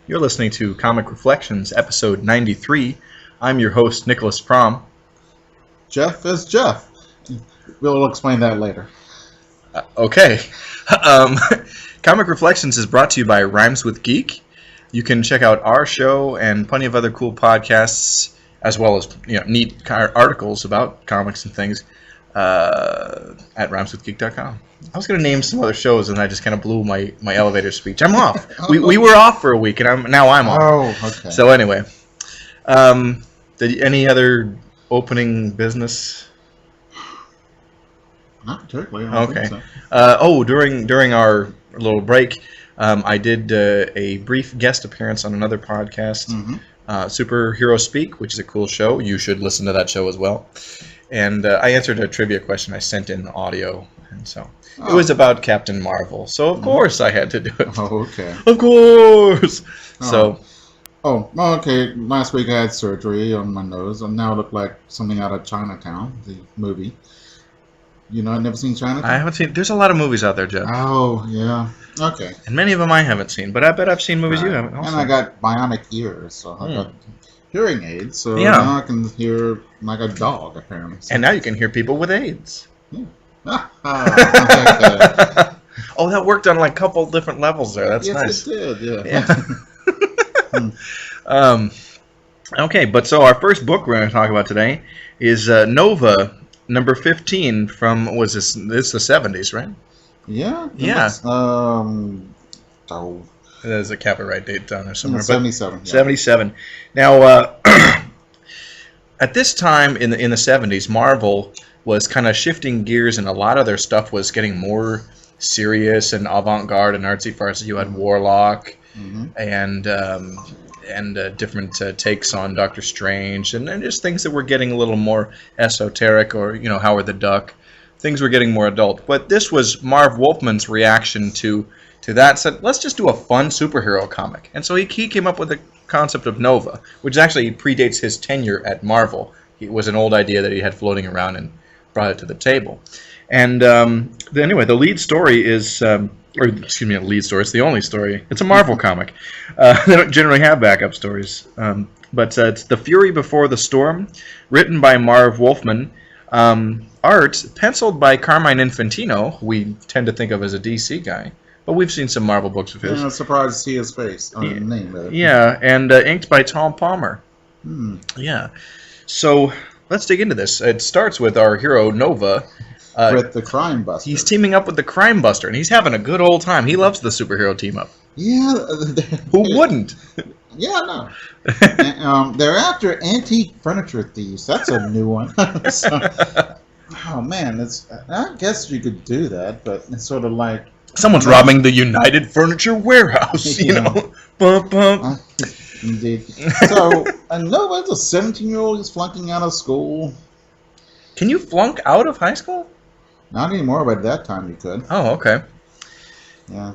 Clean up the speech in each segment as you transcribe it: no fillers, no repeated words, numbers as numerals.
You're listening to Comic Reflections, episode 93. I'm your host, Nicholas Prom. Jeff is Jeff. We'll explain that later. Okay. Um, Comic Reflections is brought to you by Rhymes with Geek. You can check out our show and plenty of other cool podcasts, as well as neat articles about comics and things at rhymeswithgeek.com. I was going to name some other shows, and I just kind of blew my elevator speech. I'm off. We were off for a week, and now I'm off. Oh, okay. So anyway, any other opening business? Not particularly. Okay. So. During our little break, I did a brief guest appearance on another podcast, Superhero Speak, which is a cool show. You should listen to that show as well. And I answered a trivia question I sent in audio, and so it was about Captain Marvel. So of course I had to do it. Oh, okay. Of course. So. Oh, okay. Last week I had surgery on my nose, and now I look like something out of Chinatown, the movie. I've never seen Chinatown? I haven't seen. There's a lot of movies out there, Jeff. Oh, yeah. Okay. And many of them I haven't seen, but I bet I've seen movies you haven't also. And I got bionic ears, so I got hearing aids, so Yeah. now I can hear like a dog, apparently. So. And now you can hear people with AIDS. Yeah. Oh, that worked on like a couple different levels there. That's nice. Yes, it did, yeah. Okay, but so our first book we're going to talk about today is Nova, number 15 from, was this the 70s, right? Yeah. Yeah. Oh. There's a copyright date down there somewhere. 77. Yeah. 77. Now, at this time in the 70s, Marvel was kind of shifting gears, and a lot of their stuff was getting more serious and avant-garde and artsy-fartsy. You had Warlock and different takes on Doctor Strange, and just things that were getting a little more esoteric, or Howard the Duck. Things were getting more adult. But this was Marv Wolfman's reaction to that. Said, let's just do a fun superhero comic. And so he came up with the concept of Nova, which actually predates his tenure at Marvel. It was an old idea that he had floating around and brought it to the table. And anyway, the lead story is, it's the only story. It's a Marvel comic. They don't generally have backup stories. But it's The Fury Before the Storm, written by Marv Wolfman. Art penciled by Carmine Infantino, who we tend to think of as a DC guy. But we've seen some Marvel books of his. I'm surprised to see his face on the name of it. Yeah, and inked by Tom Palmer. Yeah. So let's dig into this. It starts with our hero, Nova. With the Crime Buster. He's teaming up with the Crime Buster, and he's having a good old time. He loves the superhero team-up. Yeah. Who wouldn't? Yeah, no. And, they're after antique furniture thieves. That's a new one. Oh, man. I guess you could do that, but it's sort of like... Someone's robbing the United Furniture Warehouse, Bump, bump. Indeed. So, Nova's a 17-year-old. He's flunking out of school. Can you flunk out of high school? Not anymore, but at that time you could. Oh, okay. Yeah.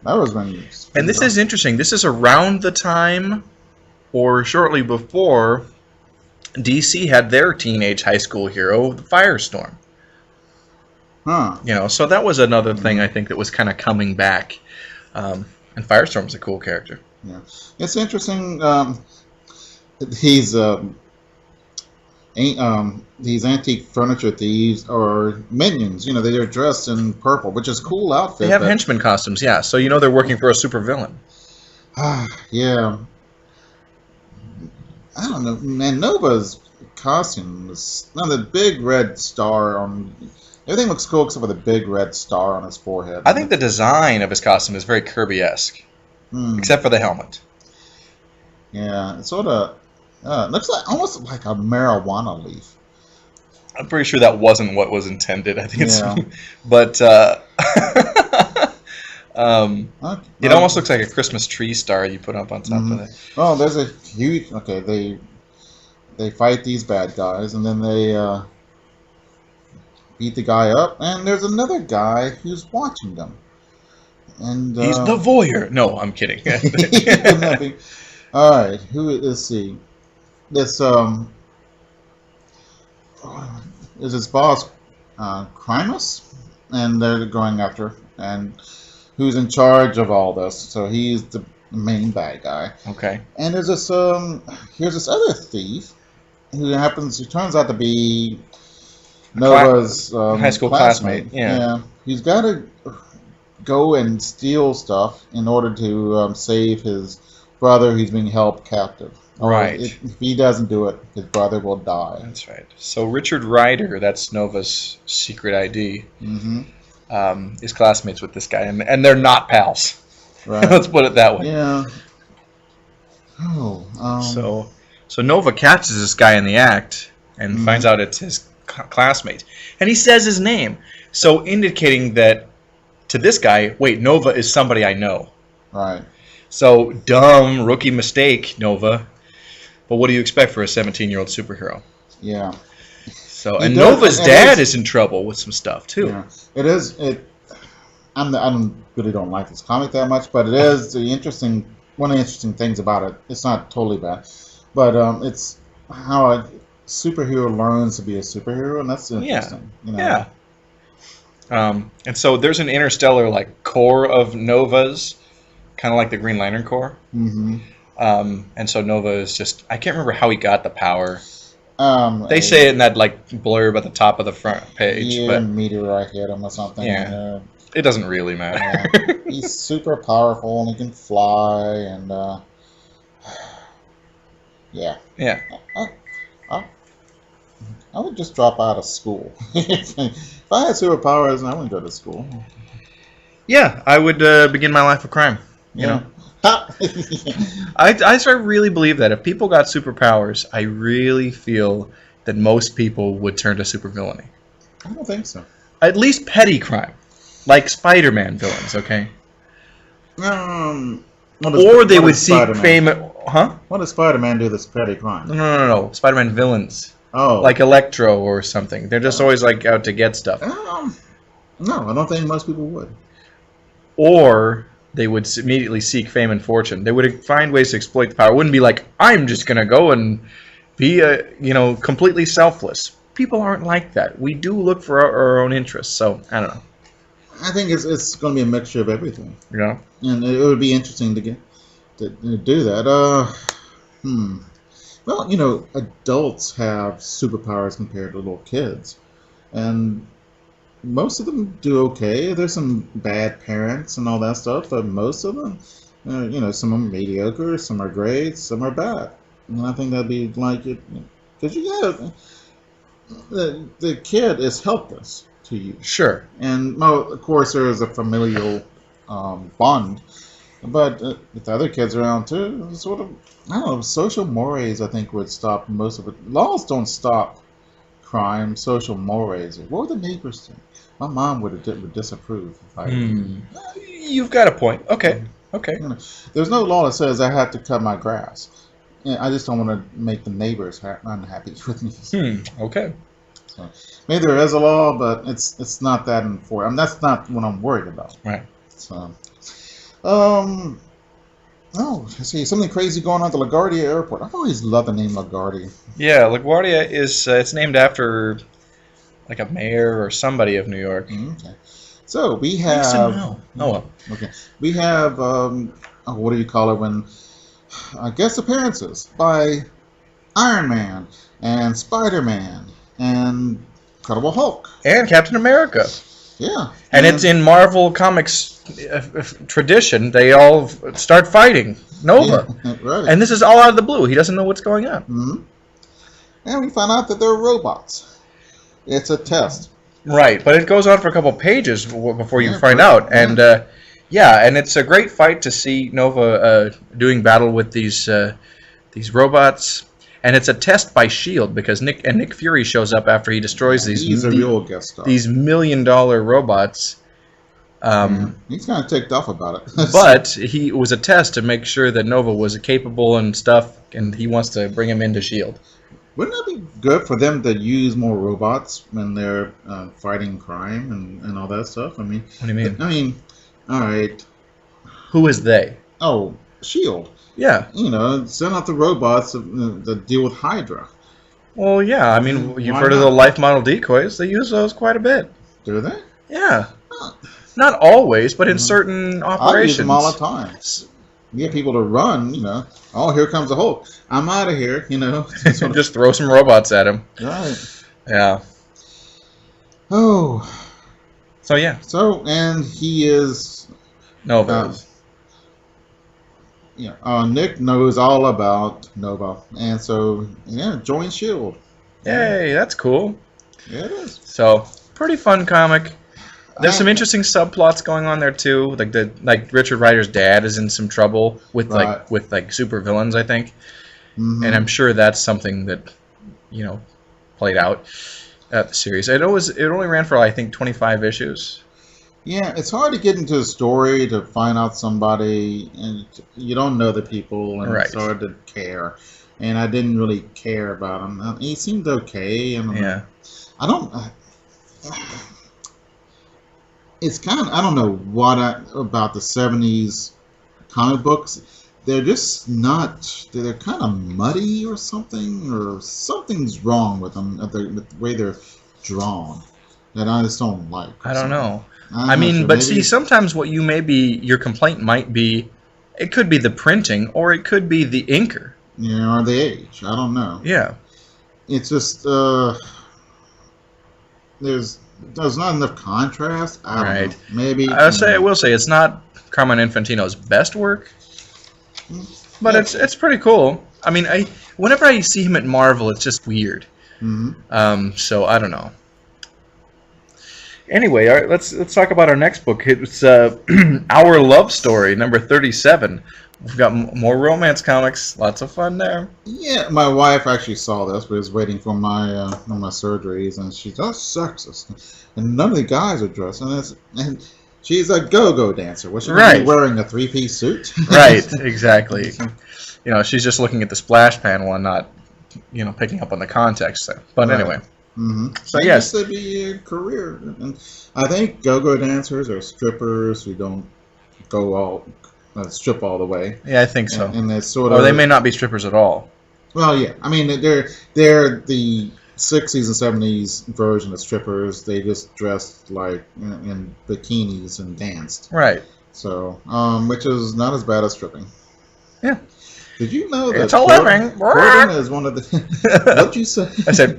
That was when... And this is interesting. This is around the time, or shortly before, DC had their teenage high school hero, Firestorm. Huh. So that was another thing I think that was kind of coming back. And Firestorm's a cool character. Yeah. It's interesting. These antique furniture thieves or minions, they're dressed in purple, which is a cool outfit. They have henchmen costumes, yeah. So they're working for a supervillain. Yeah. I don't know, man. Nova's costume is the big red star on. Everything looks cool except for the big red star on his forehead. I think the design of his costume is very Kirby-esque, except for the helmet. Yeah, it sort of looks like almost like a marijuana leaf. I'm pretty sure that wasn't what was intended. I think it's, but it almost looks like a Christmas tree star you put up on top of it. Oh, there's a huge. Okay, they fight these bad guys, and then they beat the guy up, and there's another guy who's watching them. And he's the voyeur. No, I'm kidding. All right, let's see. This is his boss, Crimus, and they're going after, and who's in charge of all this. So he's the the main bad guy. Okay. And there's this here's this other thief who turns out to be Nova's high school classmate. Yeah. He's got to go and steal stuff in order to save his brother who's being held captive. Right. If he doesn't do it, his brother will die. That's right. So Richard Ryder, that's Nova's secret ID, is classmates with this guy, and they're not pals. Right. Let's put it that way. Yeah. Oh. So Nova catches this guy in the act and finds out it's his classmate, and he says his name, so indicating that to this guy, wait, Nova is somebody I know. Right. So dumb rookie mistake, Nova. But what do you expect for a 17-year-old superhero? Yeah. So and Nova's dad is in trouble with some stuff too. Yeah. It is. I really don't like this comic that much, but it is one of the interesting things about it. It's not totally bad, but it's how a superhero learns to be a superhero, and that's interesting. Yeah. And so there's an interstellar core of Novas, kind of like the Green Lantern Corps. Mm-hmm. And so Nova is just, I can't remember how he got the power. They say it in that blurb at the top of the front page. Yeah, but meteorite hit him or something. Yeah. It doesn't really matter. Yeah. He's super powerful and he can fly and yeah. Yeah. I would just drop out of school. If I had superpowers, I wouldn't go to school. Yeah, I would begin my life of crime. You know? I really believe that if people got superpowers, I really feel that most people would turn to supervillainy. I don't think so. At least petty crime, like Spider-Man villains. Okay. Or they would seek fame. Huh? What does Spider-Man do that's petty crime? No. Spider-Man villains. Oh. Like Electro or something. They're just always out to get stuff. No, I don't think most people would. Or they would immediately seek fame and fortune. They would find ways to exploit the power. It wouldn't be like, I'm just going to go and be completely selfless. People aren't like that. We do look for our own interests. So, I don't know. I think it's going to be a mixture of everything. Yeah. And it would be interesting to do that. Well, adults have superpowers compared to little kids. And most of them do okay. There's some bad parents and all that stuff, but most of them, some are mediocre, some are great, some are bad. And I think that'd be like it, because the kid is helpless to you. Sure. And well, of course, there is a familial bond, but with the other kids around too, sort of, I don't know, social mores I think would stop most of it. Laws don't stop crime, social mores. What would the neighbors think? My mom would disapprove. You've got a point. Okay. There's no law that says I have to cut my grass. I just don't want to make the neighbors unhappy with me. Okay. So maybe there is a law, but it's not that important. I mean, that's not what I'm worried about. Right. So, let's see, something crazy going on at the LaGuardia Airport. I've always loved the name LaGuardia. Yeah, LaGuardia is it's named after a mayor or somebody of New York. Okay. So we have. Okay. We have what do you call it when? Guest appearances by Iron Man and Spider-Man and Incredible Hulk and Captain America. Yeah. And it's in Marvel Comics tradition. They all start fighting Nova. Yeah, right. And this is all out of the blue. He doesn't know what's going on. Mm-hmm. And we find out that they're robots. It's a test. Right, but it goes on for a couple pages before you find out. And and it's a great fight to see Nova doing battle with these robots. And it's a test by S.H.I.E.L.D. because Nick Fury shows up after he destroys He's a real guest star. These $1 million robots. He's kind of ticked off about it. But it was a test to make sure that Nova was capable and stuff, and he wants to bring him into S.H.I.E.L.D. Wouldn't it be good for them to use more robots when they're fighting crime and all that stuff? I mean, what do you mean? I mean, all right. Who is they? Oh, S.H.I.E.L.D. Yeah. Send out the robots to deal with Hydra. Well, yeah. I mean, you've heard of the life model decoys. They use those quite a bit. Do they? Yeah. Not always, but in certain operations. I use them all the time. get people to run. Oh, here comes the Hulk. I'm out of here. Just throw some robots at him. Right. Yeah. Oh. So yeah. So, and he is. Nova. Nick knows all about Nova, and so join Shield. Yay, that's cool. Yeah, it is. So pretty fun comic. There's some interesting subplots going on there too. Like Richard Rider's dad is in some trouble with like super villains, I think. Mm-hmm. And I'm sure that's something that played out at the series. It only ran for I think 25 issues. Yeah, it's hard to get into a story to find out somebody, and you don't know the people, and it's hard to care. And I didn't really care about him. He seemed okay. And I don't. It's kind of, I don't know about the 70s comic books. They're just not. They're kind of muddy or something, or something's wrong with them. With the way they're drawn, that I just don't like. I don't know. I mean, but see, sometimes your complaint might be, it could be the printing, or it could be the inker. Or the age. I don't know. Yeah. It's just, there's not enough contrast. I don't know. Maybe. I will say, it's not Carmine Infantino's best work, but it's pretty cool. I mean, whenever I see him at Marvel, it's just weird. Mm-hmm. So I don't know. Anyway, all right, let's talk about our next book. It's Our Love Story, number 37. We've got more romance comics. Lots of fun there. Yeah, my wife actually saw this, but was waiting for my surgeries, and she's sexist, and none of the guys are dressed, and she's a go-go dancer. Was she wearing a three-piece suit? Right, exactly. She's just looking at the splash panel and not, picking up on the context. But anyway. Mm-hmm. So yes, this would be a career, and I think go-go dancers are strippers who don't go strip all the way. Yeah, I think so. And they're sort of, or they may not be strippers at all. Well, yeah, I mean they're the 60s and 70s version of strippers. They just dressed like in bikinis and danced. Right. So, which is not as bad as stripping. Yeah. Did you know that it's a living? Gordon is one of the... What'd you say? I said,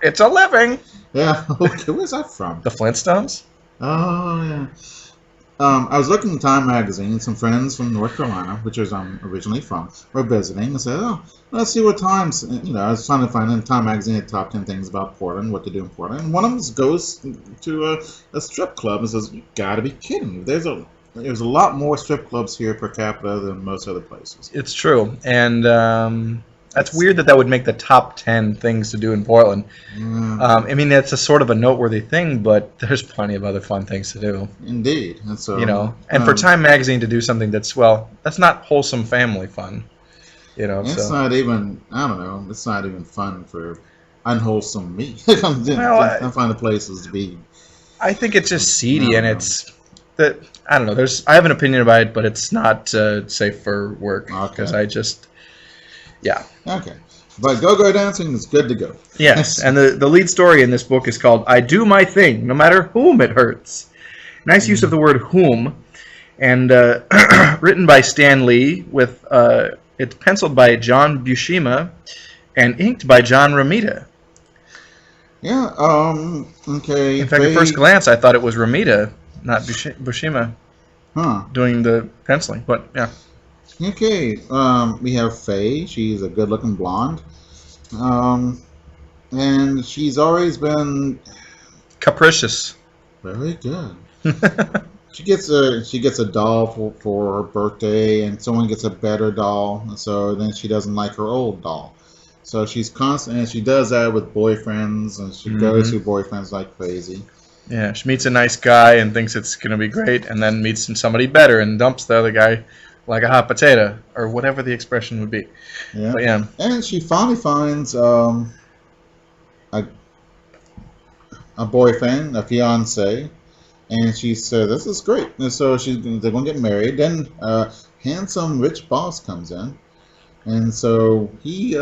it's a living. Yeah. Okay, where's that from? The Flintstones? Oh, yeah. I was looking at Time magazine, and some friends from North Carolina, which is I'm originally from, were visiting, and said, let's see what Time's... I was trying to find in Time magazine the top 10 things about Portland, what to do in Portland, and one of them goes to a strip club and says, you gotta be kidding me. There's a lot more strip clubs here per capita than most other places. It's true. And that's weird that would make the top 10 things to do in Portland. I mean, it's a sort of a noteworthy thing, but there's plenty of other fun things to do. Indeed. And so, and for Time Magazine to do something that's not wholesome family fun. It's not even, I don't know, it's not even fun for unwholesome me. I find the places to be... I think it's just seedy, and it's... I don't know. I have an opinion about it, but it's not safe for work because Okay, but go-go dancing is good to go. Yes, and the lead story in this book is called "I Do My Thing, No Matter Whom It Hurts." Nice use of the word "whom," and written by Stan Lee. With it's penciled by John Buscema and inked by John Romita. Yeah. Okay. In fact, at first glance, I thought it was Romita, not Buscema, doing the penciling. But yeah. Okay. We have Faye. She's a good-looking blonde, and she's always been capricious. Very good. She gets a doll for her birthday, and someone gets a better doll. So then she doesn't like her old doll. So she's constant, and she does that with boyfriends, and she goes through boyfriends like crazy. Yeah, she meets a nice guy and thinks it's going to be great, and then meets somebody better and dumps the other guy like a hot potato, or whatever the expression would be. Yeah. But yeah. And she finally finds a boyfriend, a fiance, and she said, "This is great." And so they're going to get married. Then handsome rich boss comes in, and so he.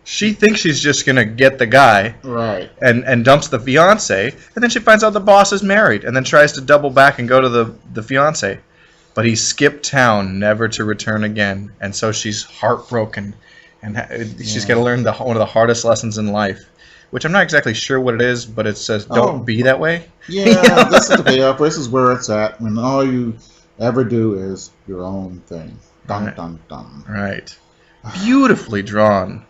She thinks she's just going to get the guy, right, and dumps the fiance, and then she finds out the boss is married, and then tries to double back and go to the fiance. but he skipped town, never to return again. And so she's heartbroken, and she's got to learn one of the hardest lessons in life, which I'm not exactly sure what it is, but it says don't be that way. Yeah, this is the payoff. This is where it's at when all you ever do is your own thing. Dun, dun, dun. Right. Beautifully drawn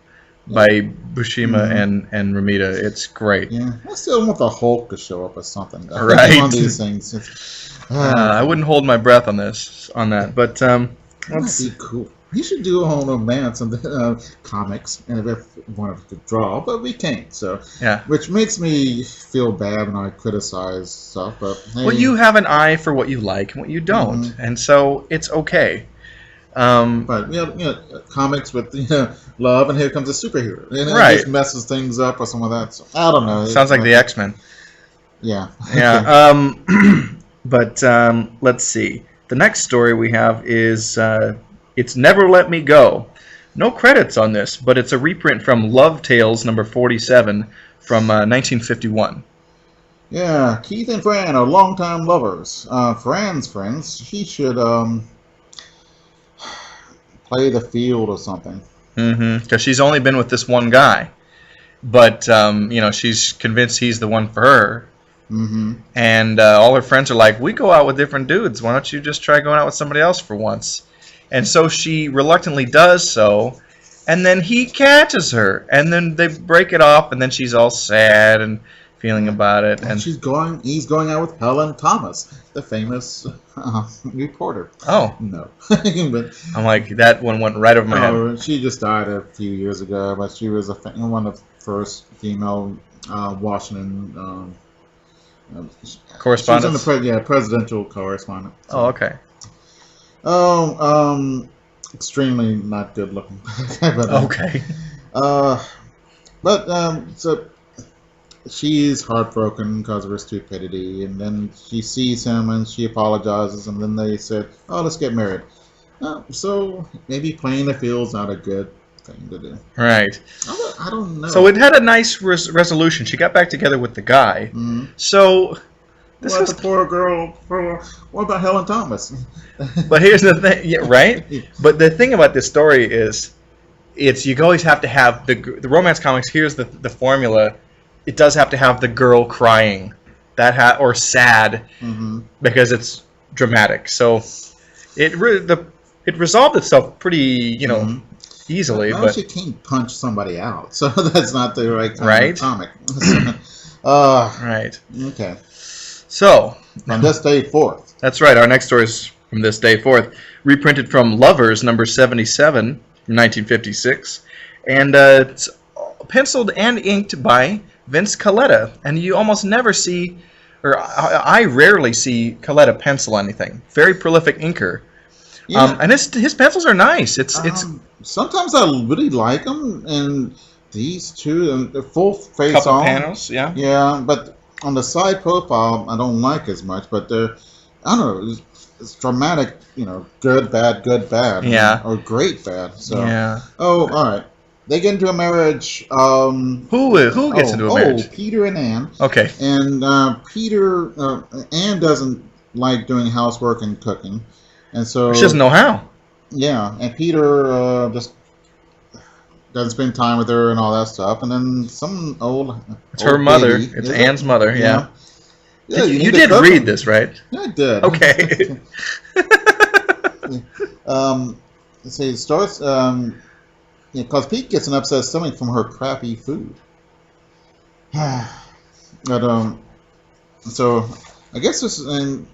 by Bushima and Ramita. It's great. Yeah, I still want the Hulk to show up or something. Right. On these things. I wouldn't hold my breath on that, but that'd be cool. He should do a whole romance in the comics, and if one of us could draw, but we can't. So yeah, which makes me feel bad when I criticize stuff. But hey, well, you have an eye for what you like and what you don't, and so it's okay. But comics with love, and here comes a superhero, and it just messes things up or some of that. So I don't know. Sounds like the X-Men. Yeah. Yeah. But let's see. The next story we have is It's Never Let Me Go. No credits on this, but it's a reprint from Love Tales number 47 from 1951. Yeah, Keith and Fran are longtime lovers. Fran's friends, she should play the field or something. Because she's only been with this one guy. But, she's convinced he's the one for her. And all her friends are like, we go out with different dudes. Why don't you just try going out with somebody else for once? And so she reluctantly does so. And then he catches her. And then they break it off. And then she's all sad and feeling about it. And he's going out with Helen Thomas, the famous reporter. Oh. No. But, I'm like, that one went right over my head. She just died a few years ago. But she was one of the first female Washington correspondent. She was presidential correspondent. So. Oh, okay. Extremely not good looking. But, okay. So she's heartbroken because of her stupidity, and then she sees him and she apologizes, and then they said, "Oh, let's get married." So maybe playing the field's not a good thing to do. Right. I don't know. So it had a nice resolution. She got back together with the guy. Mm-hmm. So this was the poor girl. What about Helen Thomas? But here's the thing, right? But the thing about this story is, you always have to have the romance comics. Here's the formula. It does have to have the girl crying, or sad, because it's dramatic. So it resolved itself pretty, easily. But she can't punch somebody out, so that's not the right kind of comic. Right. Okay. So on this day 4th. That's right. Our next story is from this day 4th, reprinted from Lovers number 77 from 1956, and it's penciled and inked by Vince Colletta, and you almost never see, or I rarely see Colletta pencil anything. Very prolific inker, and his pencils are nice. It's sometimes I really like them, and these two, the full face couple on panels, yeah, but on the side profile I don't like as much, but they're, I don't know, it's dramatic, good bad, or great bad. So all right. They get into a marriage. Who gets into a marriage? Peter and Anne. Okay. And Anne doesn't like doing housework and cooking, and so she doesn't know how. Yeah, and Peter just doesn't spend time with her and all that stuff. And then some It's her mother. Lady, it's Anne's mother. Yeah. You did read read this, right? Yeah, I did. Okay. Let's see. It starts. Because Pete gets an upset stomach from her crappy food. But so I guess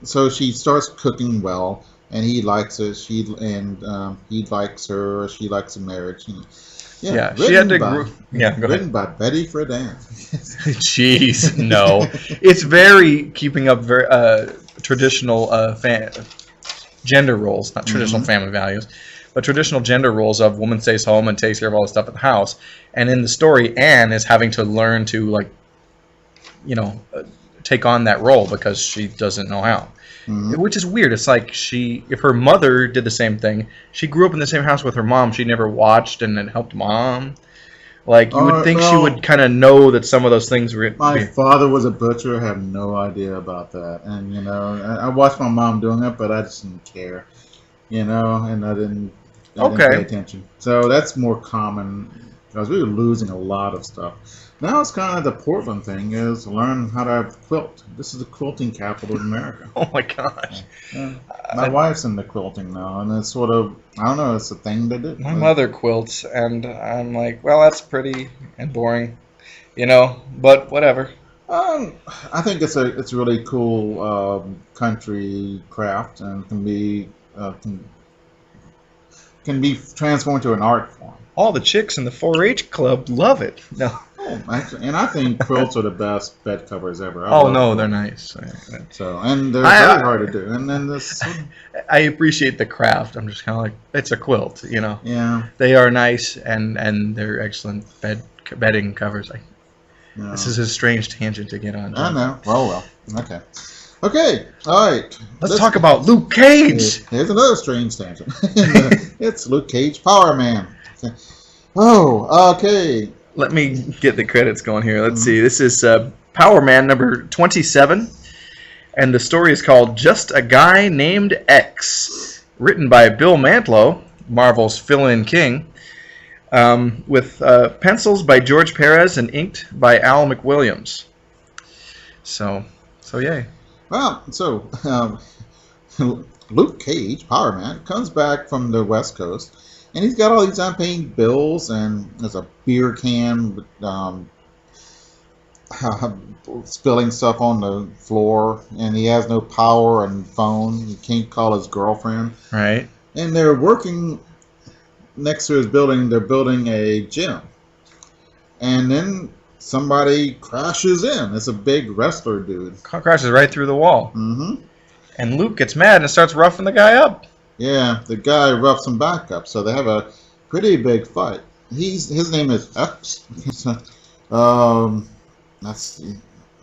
so she starts cooking well, and he likes it. He likes her. She likes the marriage. Yeah, she had to. Go written ahead. by Betty Friedan. Jeez, no. It's very keeping up very traditional gender roles, not traditional family values. But traditional gender roles of woman stays home and takes care of all the stuff at the house. And in the story, Anne is having to learn to, take on that role because she doesn't know how. Which is weird. It's like if her mother did the same thing, she grew up in the same house with her mom, she never watched and helped mom. Like, you would think she no. would kind of know that some of those things were. My father was a butcher. I have no idea about that. And, you know, I watched my mom doing it, but I just didn't care. You know, and I didn't pay Okay. attention. So that's more common because we were losing a lot of stuff. Now it's kind of the Portland thing is learn how to quilt. This is the quilting capital of America. Oh my gosh. Yeah. My wife's into quilting now, and it's sort of, I don't know, it's a thing they do. My mother quilts, and I'm like, well, that's pretty and boring, you know, but whatever. I think it's a really cool country craft and can be transformed to an art form. All the chicks in the 4-H club love it. No. Oh, actually, and I think quilts are the best bed covers ever. I Oh love no, them. they're nice. So, and they're very hard to do. And then this, I appreciate the craft. I'm just kind of like, it's a quilt, you know. yeah. They are nice and they're excellent bedding covers. Yeah. This is a strange tangent to get on. I know. Well. Okay. Okay. All right. Let's talk about Luke Cage. Here's another strange tangent. It's Luke Cage, Power Man. Okay. Oh, okay. Let me get the credits going here. Let's see. This is Power Man number 27, and the story is called Just a Guy Named X, written by Bill Mantlo, Marvel's fill-in king, with pencils by George Perez and inked by Al McWilliams. So yay. Well, so Luke Cage, Power Man, comes back from the West Coast, and he's got all these unpaid bills, and there's a beer can with, spilling stuff on the floor, and he has no power and phone. He can't call his girlfriend. Right. And they're working next to his building. They're building a gym, and then somebody crashes in. It's a big wrestler dude. Car crashes right through the wall. Mm-hmm. And Luke gets mad and starts roughing the guy up. Yeah, the guy roughs him back up, so they have a pretty big fight. His name is X. That's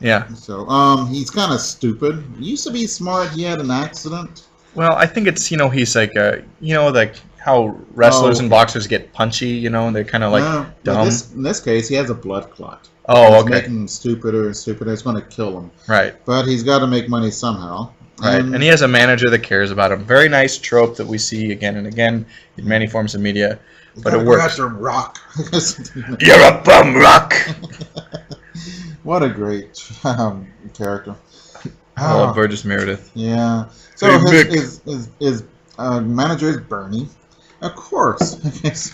Yeah. so. He's kind of stupid. He used to be smart. He had an accident. Well, I think it's, he's like, like how wrestlers and boxers get punchy, and they're kind of like dumb. In this case, he has a blood clot. Oh, It's okay. making him stupider and stupider. It's going to kill him. Right. But he's got to make money somehow. Right, and he has a manager that cares about him. Very nice trope that we see again and again in many forms of media, but it works. Rock. You're a bum rock. What a great character. I love Burgess Meredith. Yeah. So Hey, his manager is Bernie. Of course. He's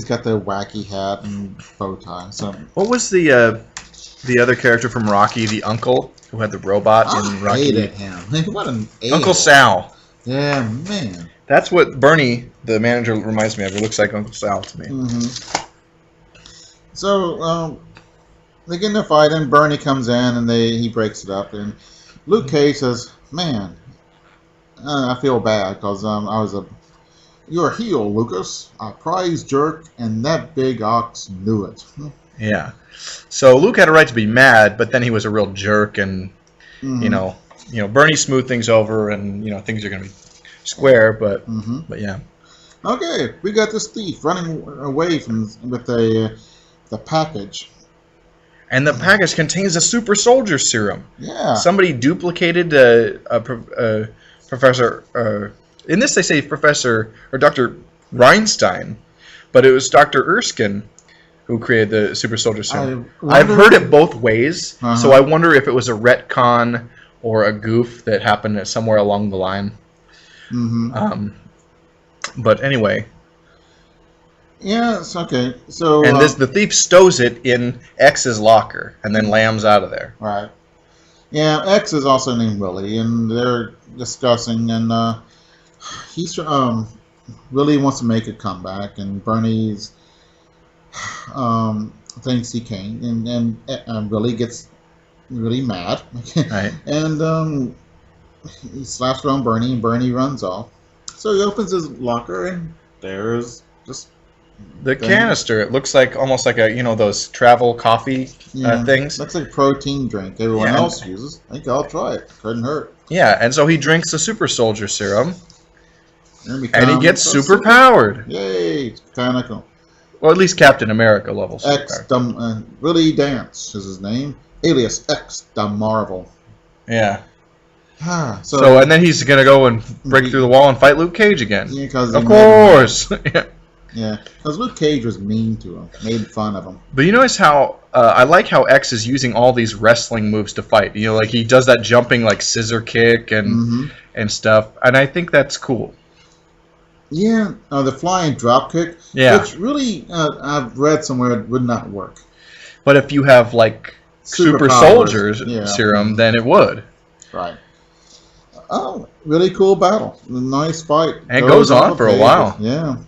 got the wacky hat and bow tie. So What was the other character from Rocky, the uncle who had the robot in I Rocky? hated him. What an Uncle a-hole. Sal. Yeah, man. That's what Bernie, the manager, reminds me of. It looks like Uncle Sal to me. Mm-hmm. So they get in a fight, and Bernie comes in, and he breaks it up. And Luke Cage says, "Man, I feel bad because you're a heel, Lucas, a prize jerk, and that big ox knew it." Yeah. So Luke had a right to be mad, but then he was a real jerk, and Bernie smoothed things over, and things are going to be square, but yeah. Okay, we got this thief running away with the package. And the package contains a super soldier serum. Yeah. Somebody duplicated a professor. In this, they say Professor or Dr. Reinstein, but it was Dr. Erskine who created the super soldier serum. I've heard it both ways, so I wonder if it was a retcon or a goof that happened somewhere along the line. Mm-hmm. But anyway. Yeah, it's okay. So and the thief stows it in X's locker and then lambs out of there. Right. Yeah, X is also named Willie, and they're discussing, and he's Willie wants to make a comeback, and Bernie's thinks he can, and Willie gets really mad, Right. and he slaps around Bernie, and Bernie runs off. So he opens his locker, and there's just the canister. It looks like almost like those travel coffee things. Looks like a protein drink everyone else uses. I think I'll try it. Couldn't hurt. Yeah, and so he drinks the super soldier serum, And he gets super powered. Yay! It's kind of cool. Or at least Captain America level superpower. Willie Dance is his name, alias X the Marvel. Yeah. So So, and then he's gonna go and break through the wall and fight Luke Cage again. Yeah, because of course. Yeah, because Luke Cage was mean to him, made fun of him. But you notice how I like how X is using all these wrestling moves to fight. You know, like he does that jumping like scissor kick and stuff, and I think that's cool. Yeah, the flying drop kick. Yeah, which really I've read somewhere it would not work. But if you have like super soldiers serum, then it would. Right. Oh, really cool battle. Nice fight. And it goes on for a while. Yeah.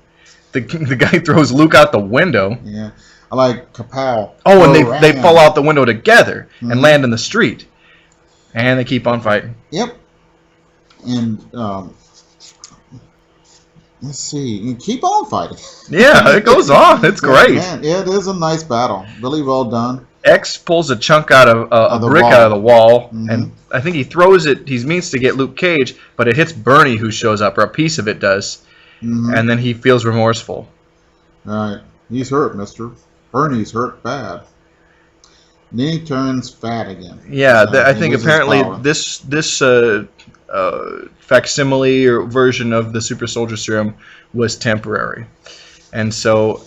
The guy throws Luke out the window. Yeah. I like Kapow. Oh, and they fall out the window together and land in the street. And they keep on fighting. Yep. And let's see. You keep on fighting. Yeah, it goes on. It's great. Man, yeah, it is a nice battle. Really well done. X pulls a chunk out of a brick out of the wall, and I think he throws it. He means to get Luke Cage, but it hits Bernie, who shows up, or a piece of it does, and then he feels remorseful. All right, he's hurt, Mister. Bernie's hurt bad. And then he turns fat again. Yeah, I think apparently this facsimile or version of the Super Soldier Serum was temporary, and so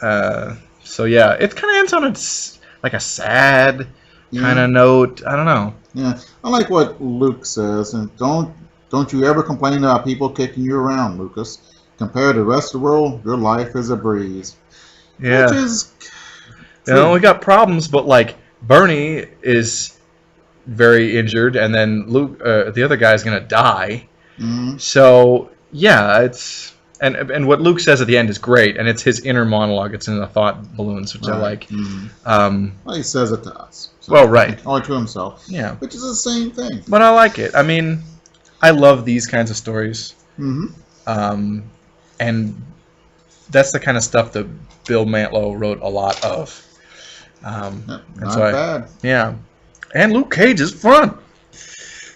yeah, it kind of ends on a sad kind of note. I don't know. Yeah, I like what Luke says, and don't you ever complain about people kicking you around, Lucas. Compared to the rest of the world, your life is a breeze. Yeah. Which is... You know, we got problems, but like Bernie is very injured, and then Luke, the other guy's gonna die. So yeah, it's and what Luke says at the end is great, and it's his inner monologue. It's in the thought balloons, which I like. Well, he says it to us. So, well, right, or to himself. Yeah, which is the same thing. But I like it. I mean, I love these kinds of stories. And that's the kind of stuff that Bill Mantlo wrote a lot of. Not bad. Yeah. And Luke Cage is fun.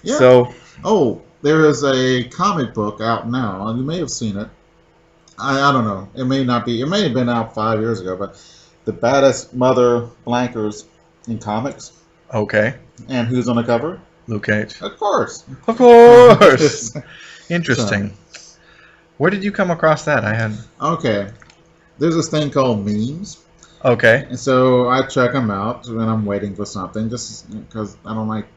Yeah. So. Oh, there is a comic book out now, and you may have seen it. I don't know. It may not be. It may have been out 5 years ago, but the baddest mother blankers in comics. Okay. And who's on the cover? Luke Cage. Of course. Of course. Interesting. Where did you come across that? I had. Okay. There's this thing called memes. Okay. And so I check them out when I'm waiting for something, just because I don't like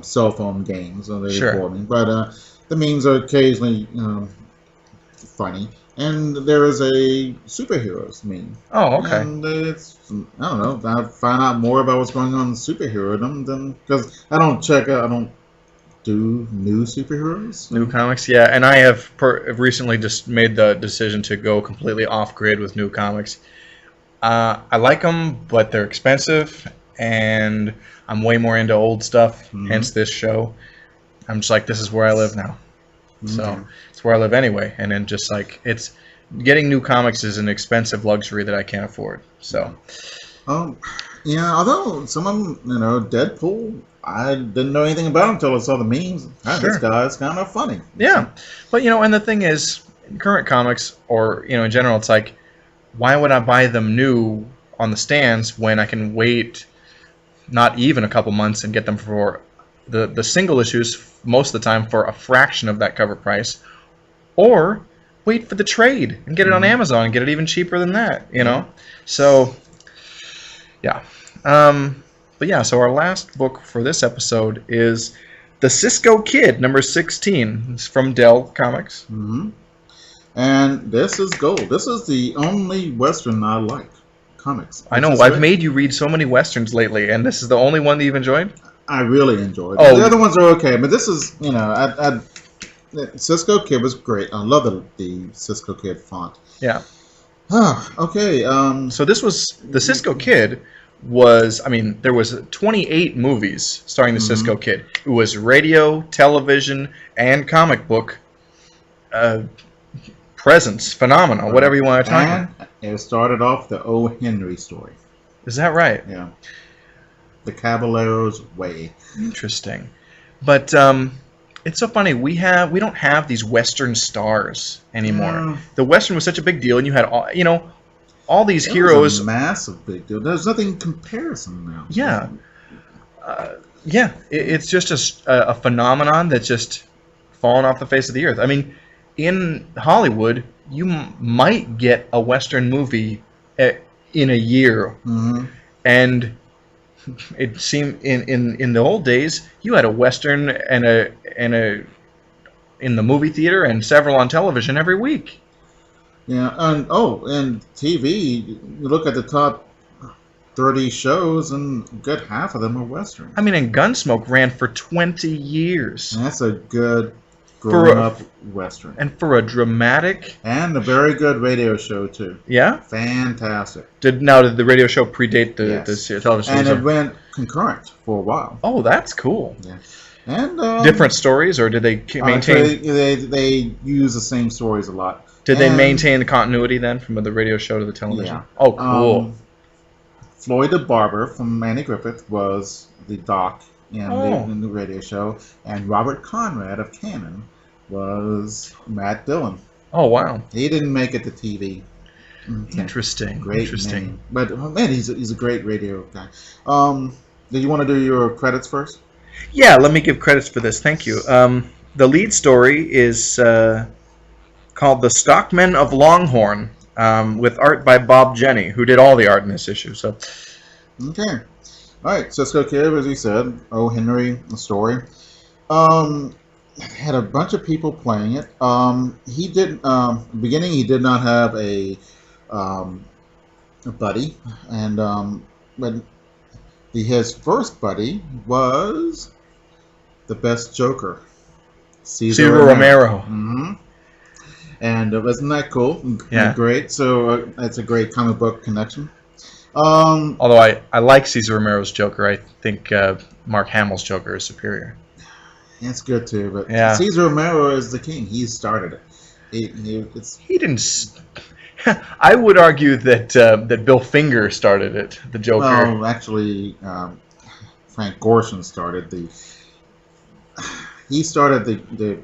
cell phone games, so they bore me. But the memes are occasionally funny. And there is a superheroes meme. Oh, okay. And it's, I don't know, I find out more about what's going on in superherodom than, because I don't do new superheroes. New comics, yeah. And I have recently just made the decision to go completely off-grid with new comics. I like them, but they're expensive, and I'm way more into old stuff, hence this show. I'm just like, this is where I live now. So it's where I live anyway. And then just like, it's getting new comics is an expensive luxury that I can't afford. So. Yeah, although some of them, Deadpool, I didn't know anything about until I saw the memes. This guy's kind of funny. Yeah. But, and the thing is, in current comics, or, in general, it's like, why would I buy them new on the stands when I can wait not even a couple months and get them for the single issues most of the time for a fraction of that cover price, or wait for the trade and get it on Amazon and get it even cheaper than that, So, yeah. But yeah, so our last book for this episode is The Cisco Kid, number 16. It's from Dell Comics. And this is gold. This is the only Western I like. Comics. I know. I've made you read so many Westerns lately, and this is the only one that you've enjoyed? I really enjoyed it. The other ones are okay, but this is, Cisco Kid was great. I love the Cisco Kid font. Yeah. Okay. So this was, the Cisco Kid was, there was 28 movies starring the Cisco Kid. It was radio, television, and comic book presence, phenomena, whatever you want to talk about. It started off the O. Henry story. Is that right? Yeah. The Caballero's Way. Interesting. But It's so funny. We don't have these Western stars anymore. Yeah, The Western was such a big deal, and you had all these it was a heroes. massive big deal. There's nothing in comparison now. Yeah, yeah. It's just a phenomenon that's just fallen off the face of the earth. I mean, in Hollywood, you might get a Western movie in a year, Hmm. and it seemed in the old days you had a Western and a in the movie theater and several on television every week. Yeah, and TV. You look at the top 30 shows, and a good half of them are westerns. I mean, and Gunsmoke ran for 20 years. And that's a good For grown-up western, and for a dramatic, and a very good radio show too. yeah. Fantastic. Did the radio show predate the Yes. television And series? it went concurrent for a while. Oh, that's cool. Yeah. And Different stories, or did they maintain? They use the same stories a lot. Did they And, maintain the continuity then from the radio show to the television? Yeah. Oh, cool. Floyd the Barber from Andy Griffith was the doc Oh. in the radio show, and Robert Conrad of Canon was Matt Dillon. Oh, wow. He didn't make it to TV. Okay. Interesting. Great Interesting. name. But man, he's a great radio guy. Did you want to do your credits first? Yeah, let me give credits for this. Thank you. The lead story is called "The Stockmen of Longhorn," with art by Bob Jenny, who did all the art in this issue. So, Okay. All right. Cisco Kid, as you said, O. Henry, the story. Had a bunch of people playing it. He did. Beginning, he did not have a buddy, and but his first buddy was the best Joker, Cesar Romero. Hmm. And wasn't that cool? Yeah. Great. So it's a great comic book connection. Although I like Cesar Romero's Joker, I think Mark Hamill's Joker is superior. It's good too, but Yeah. Cesar Romero is the king. He started it. He didn't. I would argue that that Bill Finger started it, the Joker. Well, actually, Frank Gorshin started the. He started the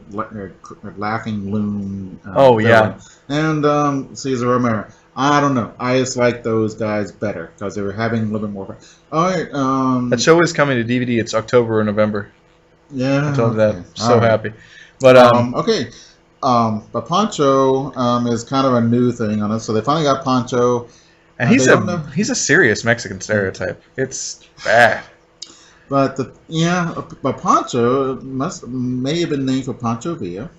Laughing Loon. Oh, yeah. villain. And Cesar Romero. I don't know. I just like those guys better because they were having a little bit more fun. All right. That show is coming to DVD. It's October or November. Yeah. I told you that. okay. So All right. happy. But Okay. But Poncho is kind of a new thing on us. So they finally got Poncho. and they don't know. he's a serious Mexican stereotype. It's bad. But but Poncho may have been named for Pancho Villa,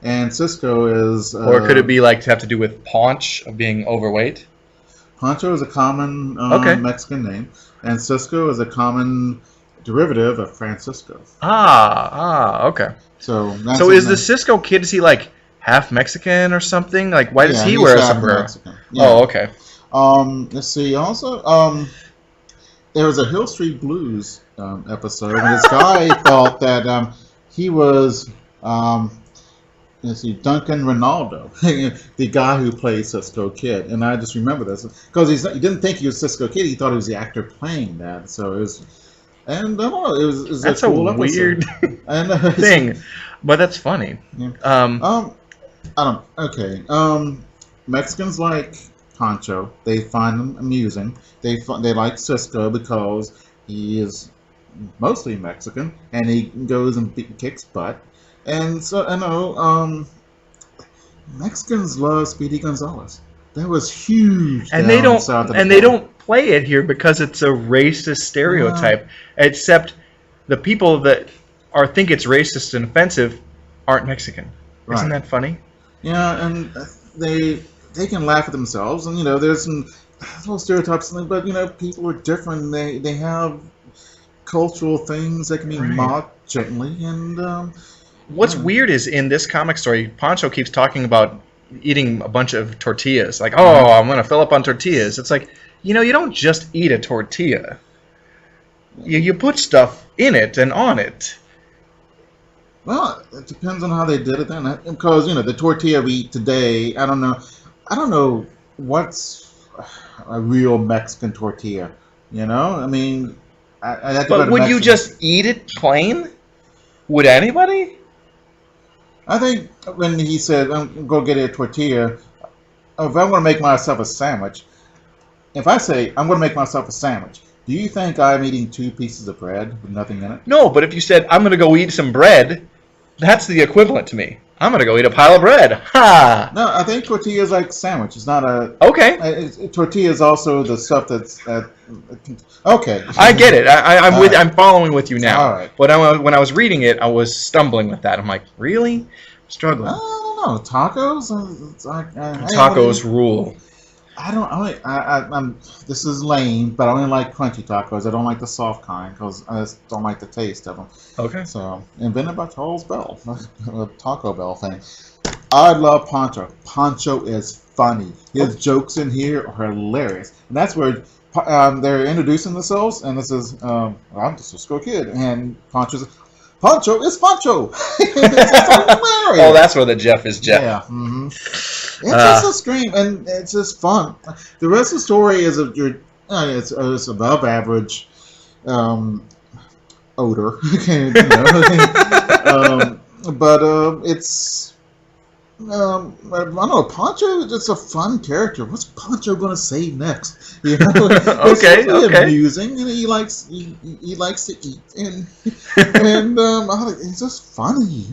and Cisco is. Or could it be like to have to do with paunch of being overweight? Poncho is a common Okay. Mexican name, and Cisco is a common derivative of Francisco. Okay. So that's So his is the name. Cisco Kid, is he like half Mexican or something? Like why does Yeah, he he's wear a half sombrero? Mexican. Yeah. Oh, okay. Let's see. Also, there was a Hill Street Blues episode, and this guy thought that he was let's see, Duncan Ronaldo, the guy who plays Cisco Kid, and I just remember this because he didn't think he was Cisco Kid; he thought he was the actor playing that. So it was, and I don't know, it was That's a cool a weird episode. And, thing, but that's funny. Yeah. Um, I don't. Okay. Mexicans like Pancho. They find him amusing. They like Cisco because he is mostly Mexican and he goes and kicks butt. And so I know Mexicans love Speedy Gonzalez. That was huge. and down they don't south of the and they border. don't play it here because it's a racist stereotype. Except the people that think it's racist and offensive aren't Mexican. Isn't Right. that funny? Yeah, and they can laugh at themselves, and there's some little stereotypes, but people are different. They have cultural things that can be Right. mocked gently, and What's weird is in this comic story, Pancho keeps talking about eating a bunch of tortillas. Like, oh, I'm going to fill up on tortillas. It's like, you don't just eat a tortilla. You put stuff in it and on it. well, it depends on how they did it then. Because the tortilla we eat today, I don't know what's a real Mexican tortilla. I mean, I have to go But to would you Mexico. just eat it plain? Would anybody? I think when he said, "Go get a tortilla," if I want to make myself a sandwich, if I say I'm going to make myself a sandwich, do you think I'm eating 2 pieces of bread with nothing in it? No, but if you said, I'm going to go eat some bread, that's the equivalent to me. I'm going to go eat a pile of bread. Ha! No, I think tortilla is like sandwich. It's not a. Okay. Tortilla is also the stuff that's. Okay. I get it. I'm with. All right. I'm following with you now. All right. But when I was reading it, I was stumbling with that. I'm like, really? I'm struggling. I don't know. Tacos. It's like, Tacos rule. I'm. This is lame, but I only like crunchy tacos. I don't like the soft kind because I just don't like the taste of them. Okay. So invented by Charles Bell, a Taco Bell thing. I love Pancho. Pancho is funny. His jokes in here are hilarious, and that's where they're introducing themselves. And this is I'm the Cisco Kid, and Pancho is Pancho. It's hilarious. Oh, that's where the Jeff is Jeff. Yeah. Mm-hmm. It's just a scream, and it's just fun. The rest of the story is it's above average odor, but it's I don't know. Pancho is just a fun character. What's Pancho gonna say next? You know, it's really amusing, and he likes to eat, and it's just funny,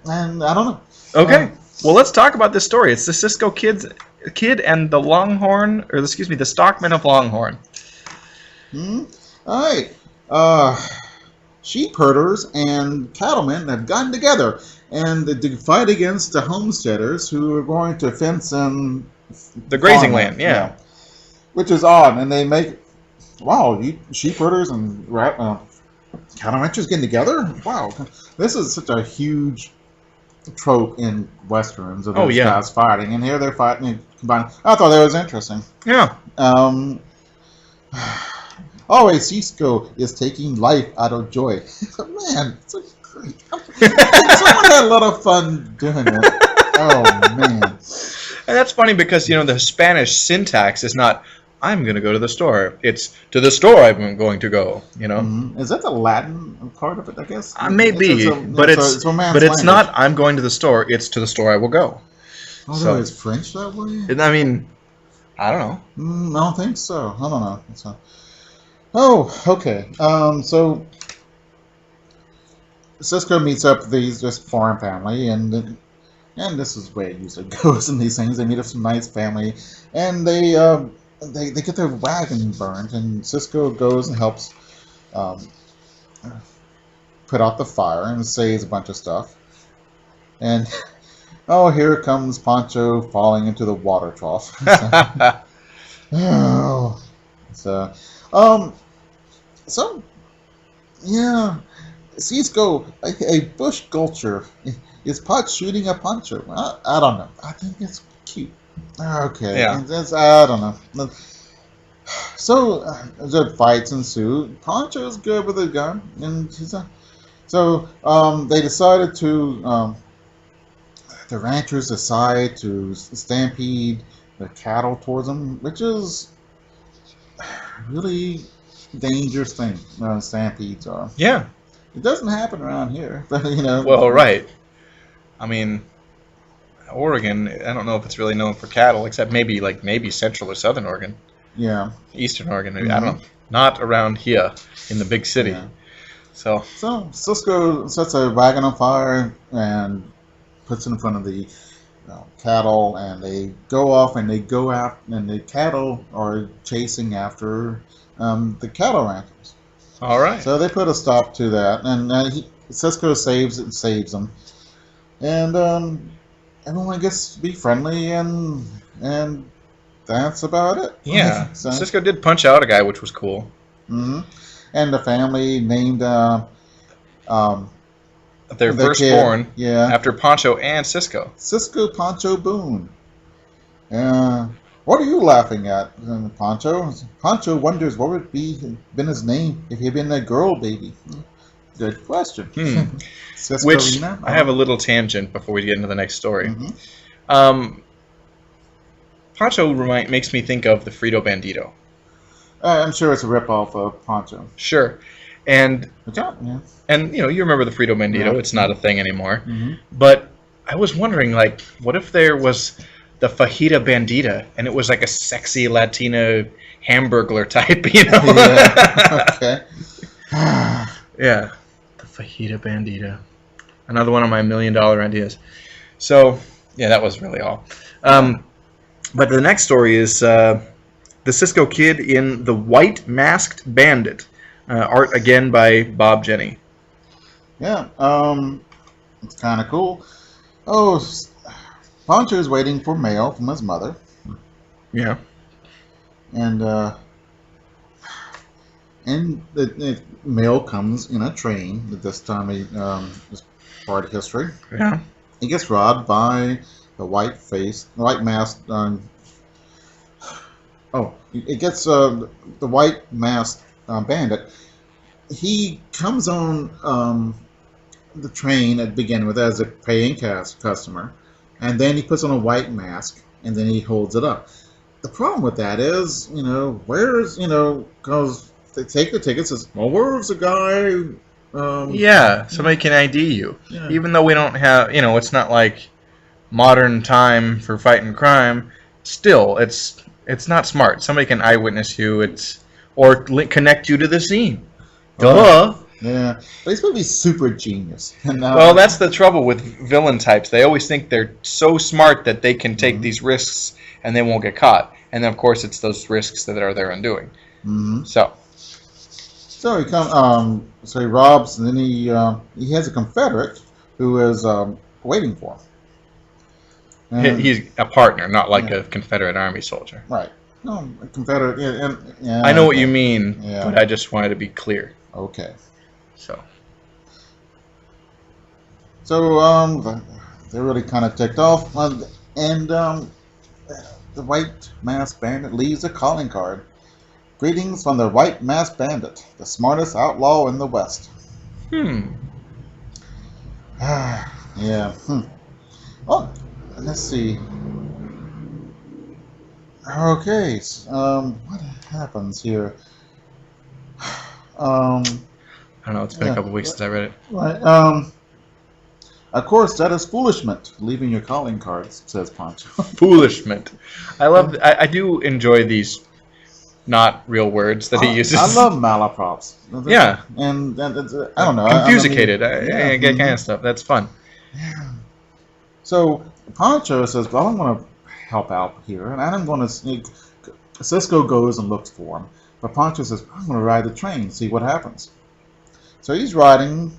and I don't know. Okay. Well, let's talk about this story. It's the Cisco Kid and the Longhorn, or excuse me, the Stockman of Longhorn. All right. Sheep herders and cattlemen have gotten together and to fight against the homesteaders who are going to fence in the grazing land. Yeah. Which is odd, and they make sheep herders and cattle ranchers getting together. Wow, this is such a huge trope in westerns of those guys fighting, and here they're fighting and combining. I thought that was interesting. Yeah. Always Cisco is taking life out of joy. Man, it's a great. Someone had a lot of fun doing it. Oh man. And that's funny because the Spanish syntax is not I'm going to go to the store. It's to the store I'm going to go. Mm-hmm. Is that the Latin part of it? I guess. Maybe, but it's not. I'm going to the store. It's to the store I will go. Oh, so is French that way? I mean, I don't know. I don't think so. I don't know. Oh, okay. So Cisco meets up with this farm family, and this is where it usually goes in these things. They meet up some nice family, and they get their wagon burned, and Cisco goes and helps put out the fire and saves a bunch of stuff. And here comes Pancho falling into the water trough. So yeah, Cisco, a bush gulcher, is Pot shooting at Pancho? I don't know. I think it's cute. Okay. Yeah. I don't know. So the fights ensue. Pancho's good with a gun, and they decided to. The ranchers decide to stampede the cattle towards them, which is really dangerous thing. Stampedes are. Yeah. It doesn't happen around here, but Well, right. I mean, Oregon. I don't know if it's really known for cattle, except maybe Central or Southern Oregon. Yeah. Eastern Oregon. Maybe. I don't know. Not around here in the big city. Yeah. So Cisco sets a wagon on fire and puts it in front of the cattle, and they go off and they go out, and the cattle are chasing after the cattle ranchers. All right. So they put a stop to that, and Cisco saves them, and everyone gets to be friendly, and that's about it. Yeah. Cisco did punch out a guy, which was cool. Mm-hmm. And the family named their firstborn after Pancho and Cisco. Cisco Pancho Boone. What are you laughing at, Pancho? Pancho wonders what would been his name if he had been a girl baby. Good question. Which I have a little tangent before we get into the next story. Mm-hmm. Pancho makes me think of the Frito Bandito. I'm sure it's a ripoff of Pancho. Sure. And Yeah. and you remember the Frito Bandito? Yeah. It's not a thing anymore. Mm-hmm. But I was wondering, like, what if there was the Fajita Bandita, and it was like a sexy Latina Hamburglar type, Yeah. Okay. Yeah, the Fajita Bandita. Another one of my $1 million ideas. So, yeah, that was really all. But the next story is the Cisco Kid in The White Masked Bandit. Art again by Bob Jenny. Yeah. It's kind of cool. Oh, Poncho's waiting for mail from his mother, Yeah. and the mail comes in a train. At this time, is part of history. Yeah. He gets robbed by the white masked. It gets the white masked bandit. He comes on the train at begin with as a paying customer, and then he puts on a white mask, and then he holds it up. The problem with that is, where's because they take the tickets. Says, well, where's the guy? Yeah, somebody can ID you. Yeah. Even though we don't have, it's not like modern time for fighting crime. Still, it's not smart. Somebody can eyewitness you. Or connect you to the scene. Duh. Yeah, but he's supposed to be super genius. Well, that's the trouble with villain types. They always think they're so smart that they can take these risks and they won't get caught. And then, of course, it's those risks that are their undoing. Mm-hmm. So he comes. So he robs, and then he has a Confederate who is waiting for him. And, he's a partner, not like a Confederate Army soldier. Right. No, a Confederate. Yeah, I know what you mean, yeah. but I just wanted to be clear. Okay. So they're really kind of ticked off, and the white masked bandit leaves a calling card. Greetings from the white masked bandit, the smartest outlaw in the West. Yeah. Oh, let's see. Okay. What happens here? I don't know. It's been a couple weeks since I read it. Right. Of course, that is foolishment. Leaving your calling cards, says Poncho. Foolishment. I do enjoy these not real words that he uses. I love malaprops. Yeah. And I don't know. Confusicated. I get kind of stuff. That's fun. Yeah. So Poncho says, well, I'm going to help out here, and I'm going to sneak. Cisco goes and looks for him. But Poncho says, I'm going to ride the train, see what happens. So he's riding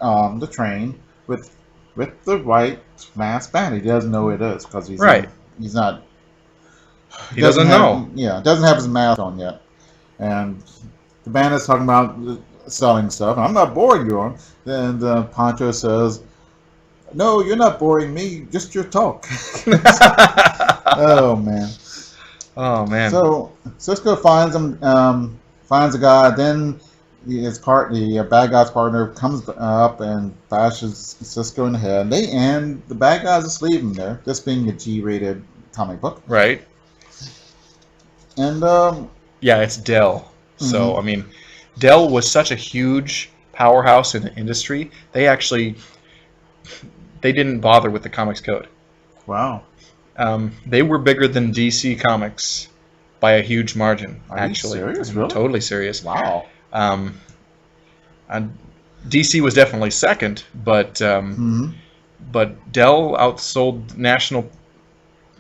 the train with the white masked bandit. He doesn't know who it is because he's right. He's not. He doesn't know. Yeah, doesn't have his mask on yet. And the bandit's talking about selling stuff. I'm not boring you. And Poncho says, no, you're not boring me. Just your talk. Oh man. Oh man. So Cisco finds him. Finds a guy. Then the bad guy's partner comes up and bashes Cisco in the head. The bad guys just leave him there. This being a G-rated comic book. Right. And yeah, it's Dell. So I mean, Dell was such a huge powerhouse in the industry. They didn't bother with the comics code. Wow. They were bigger than DC Comics by a huge margin. Are you serious? Really? Totally serious. Wow. And DC was definitely second, but but Dell outsold national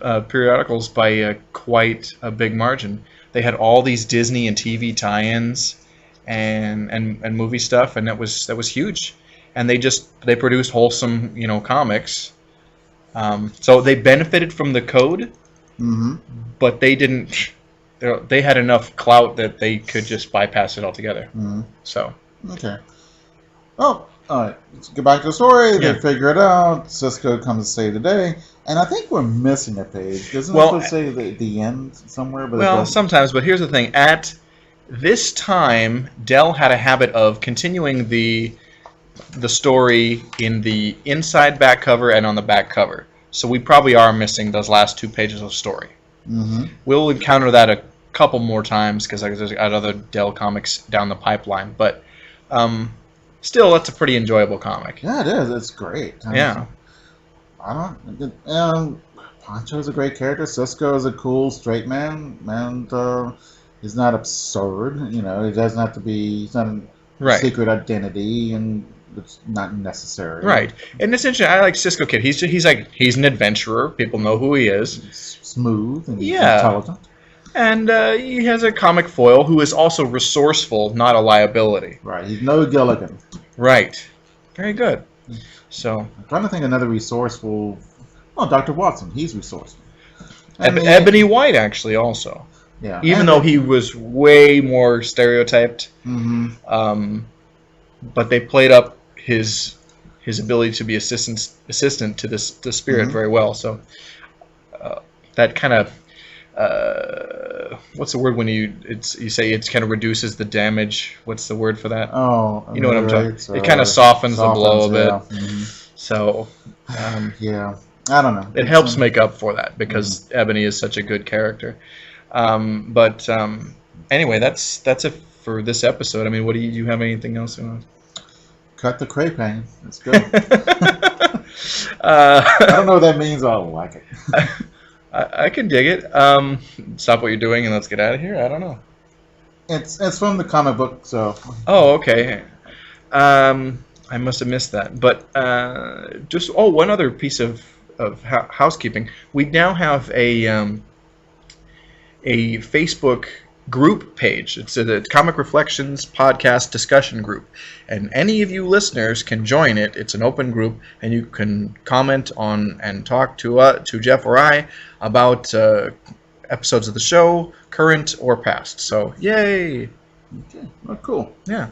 periodicals by quite a big margin. They had all these Disney and TV tie-ins and movie stuff, and that was huge. And they produced wholesome, comics. So they benefited from the code, but they didn't. They had enough clout that they could just bypass it altogether. So okay. Oh, all right. Let's get back to the story. Yeah. They figure it out. Cisco comes to save the day, and I think we're missing a page. Doesn't it supposed to say the end somewhere? But sometimes. But here's the thing: at this time, Dell had a habit of continuing the story in the inside back cover and on the back cover. So we probably are missing those last 2 pages of story. We'll encounter that a couple more times because there's other Dell comics down the pipeline. But Still, that's a pretty enjoyable comic. Yeah, it is. It's great. Yeah. I don't. Pancho's a great character. Cisco is a cool straight man, and he's not absurd. You know, he doesn't have to be. He's not a Right. secret identity, and it's not necessary. Right. And essentially, I like Cisco Kid. He's an adventurer. People know who he is. He's smooth and Yeah. intelligent. And he has a comic foil who is also resourceful, not a liability. Right. He's no Gilligan. Right. Very good. So I'm trying to think of another resourceful. Oh, Dr. Watson. He's resourceful. And Ebony White actually also. Yeah. Even though he was way more stereotyped, Mm-hmm. but they played up his ability to be assistant to the spirit very well. So that kind of what's the word when you say it kind of reduces the damage? What's the word for that? Oh, You know what I'm talking. right, It kind of softens the blow a bit. Yeah. Mm-hmm. So Yeah. I don't know. it helps make up for that because Ebony is such a good character. But anyway, that's it for this episode. I mean, do you have anything else you want? Cut the crepe hanging. It's good. I I don't know what that means. I don't like it. I can dig it. Stop what you're doing and let's get out of here. I don't know. It's from the comic book, so. Oh, okay. I must have missed that. But one other piece of housekeeping. We now have a Facebook group page. It's a Comic Reflections podcast discussion group, and any of you listeners can join it. It's an open group, and you can comment on and talk to Jeff or I about episodes of the show, current or past. So, yay! Okay. Oh, cool. Yeah.